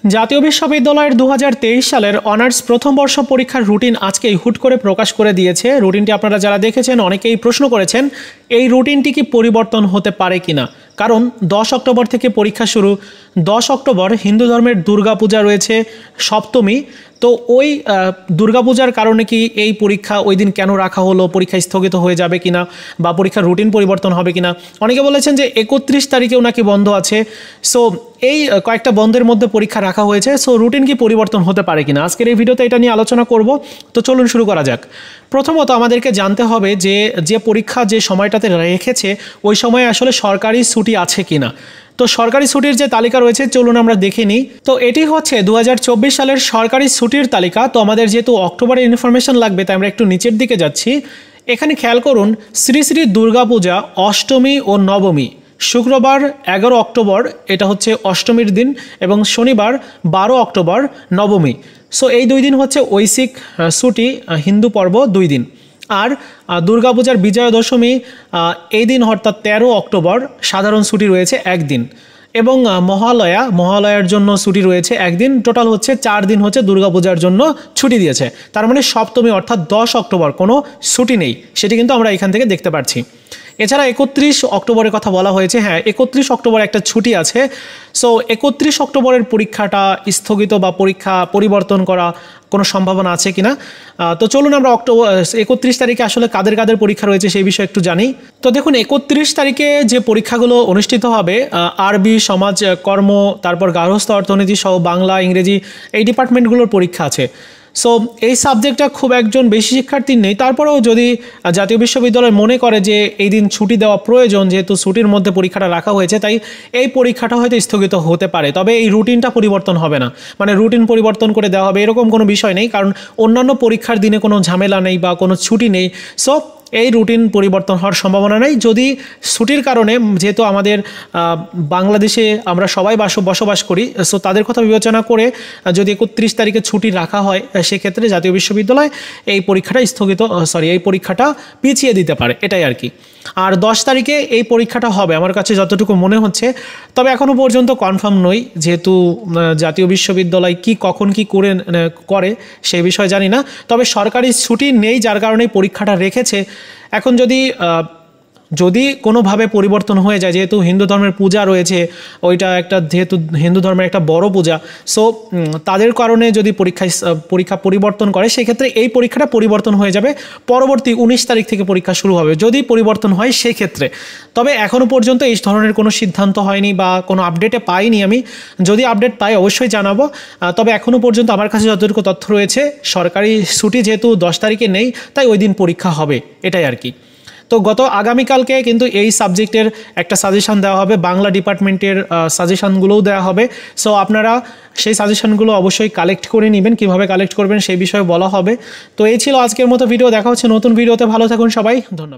জাতীয় বিশ্ববিদ্যালয়ের 2023 সালের অনার্স প্রথম বর্ষ পরীক্ষার রুটিন আজকেই হুট করে প্রকাশ করে দিয়েছে। রুটিনটি আপনারা যারা দেখেছেন অনেকেই প্রশ্ন করেছেন এই রুটিনটি কি পরিবর্তন হতে পারে কিনা, কারণ 10 অক্টোবর থেকে পরীক্ষা শুরু। 10 অক্টোবর হিন্দু ধর্মের দুর্গাপূজা রয়েছে সপ্তমী, তো ওই দুর্গাপূজার কারণে কি এই পরীক্ষা ওই দিন কেন রাখা হলো, পরীক্ষা স্থগিত হয়ে যাবে কিনা বা পরীক্ষার রুটিন পরিবর্তন হবে কিনা। অনেকে বলেছেন যে 31 তারিখেও নাকি বন্ধ আছে, সো এই কয়েকটা বন্ধের মধ্যে পরীক্ষা রাখা হয়েছে, সো রুটিন কি পরিবর্তন হতে পারে কিনা আজকের এই ভিডিওতে এটা নিয়ে আলোচনা করব। তো চলুন শুরু করা যাক। প্রথমত আমাদেরকে জানতে হবে যে পরীক্ষা যে সময়টাতে রেখেছে ওই সময়ে আসলে সরকারি ছুটি আছে কিনা। তো সরকারি ছুটির যে তালিকা রয়েছে চলুন আমরা দেখে নিই। তো এটি হচ্ছে 2024 সালের সরকারি ছুটির তালিকা। তো আমাদের যেহেতু অক্টোবরের ইনফরমেশন লাগবে তাই আমরা একটু নিচের দিকে যাচ্ছি। এখানে খেয়াল করুন, শ্রী শ্রী দুর্গাপূজা অষ্টমী ও নবমী শুক্রবার 11 অক্টোবর এটা হচ্ছে অষ্টমীর দিন এবং শনিবার 12 অক্টোবর নবমী। সো এই দুই দিন হচ্ছে ঐশিক ছুটি, হিন্দু পর্ব 2 দিন। আর দুর্গাপূজার বিজয়া দশমী এই দিন অর্থাৎ 13 অক্টোবর সাধারণ ছুটি রয়েছে একদিন, এবং মহালয়ার জন্য ছুটি রয়েছে একদিন। টোটাল হচ্ছে 4 দিন হচ্ছে দুর্গাপূজার জন্য ছুটি দিয়েছে। তার মানে সপ্তমী অর্থাৎ 10 অক্টোবর কোনো ছুটি নেই, সেটি কিন্তু আমরা এখান থেকে দেখতে পাচ্ছি। এছাড়া 31 অক্টোবরের কথা বলা হয়েছে, হ্যাঁ 31 অক্টোবর একটা ছুটি আছে। সো 31 অক্টোবরের পরীক্ষাটা স্থগিত বা পরীক্ষা পরিবর্তন করা কোনো সম্ভাবনা আছে কিনা। তো চলুন আমরা 31 তারিখে আসলে কাদের কাদের পরীক্ষা রয়েছে সেই বিষয়ে একটু জানি। তো দেখুন 31 তারিখে যে পরীক্ষাগুলো অনুষ্ঠিত হবে, আরবি, সমাজ কর্ম, তারপর গার্হস্থ্য অর্থনীতি সহ বাংলা, ইংরেজি এই ডিপার্টমেন্টগুলোর পরীক্ষা আছে। সো এই সাবজেক্টটা খুব একজন বেশি শিক্ষার্থীর নেই, তারপরেও যদি জাতীয় বিশ্ববিদ্যালয় মনে করে যে এই দিন ছুটি দেওয়া প্রয়োজন, যেহেতু ছুটির মধ্যে পরীক্ষাটা রাখা হয়েছে, তাই এই পরীক্ষাটা হয়তো স্থগিত হতে পারে। তবে এই রুটিনটা পরিবর্তন হবে না, মানে রুটিন পরিবর্তন করে দেওয়া হবে এরকম কোনো বিষয় নেই, কারণ অন্যান্য পরীক্ষার দিনে কোনো ঝামেলা নেই বা কোনো ছুটি নেই। সো এই রুটিন পরিবর্তন হওয়ার সম্ভাবনা নেই। যদি ছুটির কারণে, যেহেতু আমাদের বাংলাদেশে আমরা সবাই বসবাস করি, সো তাদের কথা বিবেচনা করে যদি 31 তারিখে ছুটি রাখা হয় সেক্ষেত্রে জাতীয় বিশ্ববিদ্যালয় এই পরীক্ষাটা পিছিয়ে দিতে পারে, এটাই আর কি। আর 10 তারিখে এই পরীক্ষাটা হবে আমার কাছে যতটুকু মনে হচ্ছে, তবে এখনও পর্যন্ত কনফার্ম নই, যেহেতু জাতীয় বিশ্ববিদ্যালয় কখন কি করে সেই বিষয়ে জানি না। তবে সরকারি ছুটি নেই যার কারণে পরীক্ষাটা রেখেছে। এখন যদি কোনোভাবে পরিবর্তন হয়ে যায়, যেহেতু হিন্দু ধর্মের পূজা রয়েছে, ওইটা যেহেতু হিন্দু ধর্মের একটা বড় পূজা, সো তাদের কারণে যদি পরীক্ষা পরিবর্তন করে সেক্ষেত্রে এই পরীক্ষাটা পরিবর্তন হয়ে যাবে। পরবর্তী 19 তারিখ থেকে পরীক্ষা শুরু হবে যদি পরিবর্তন হয় সেক্ষেত্রে। তবে এখনও পর্যন্ত এই ধরনের কোনো সিদ্ধান্ত হয়নি বা কোনো আপডেটে পাইনি আমি। যদি আপডেট পাই অবশ্যই জানাবো। তবে এখনও পর্যন্ত আমার কাছে যতটুকু তথ্য রয়েছে, সরকারি ছুটি যেহেতু 10 তারিখে নেই, তাই ওই দিন পরীক্ষা হবে, এটাই আর কি। তো আগামীকালকে কিন্তু এই সাবজেক্টের একটা সাজেশান দেওয়া হবে, বাংলা ডিপার্টমেন্টের সাজেশানগুলোও দেওয়া হবে। সো আপনারা সেই সাজেশানগুলো অবশ্যই কালেক্ট করে নেবেন, কীভাবে কালেক্ট করবেন সেই বিষয়ে বলা হবে। তো এই ছিল আজকের মতো ভিডিও, দেখা হচ্ছে নতুন ভিডিওতে। ভালো থাকুন সবাই, ধন্যবাদ।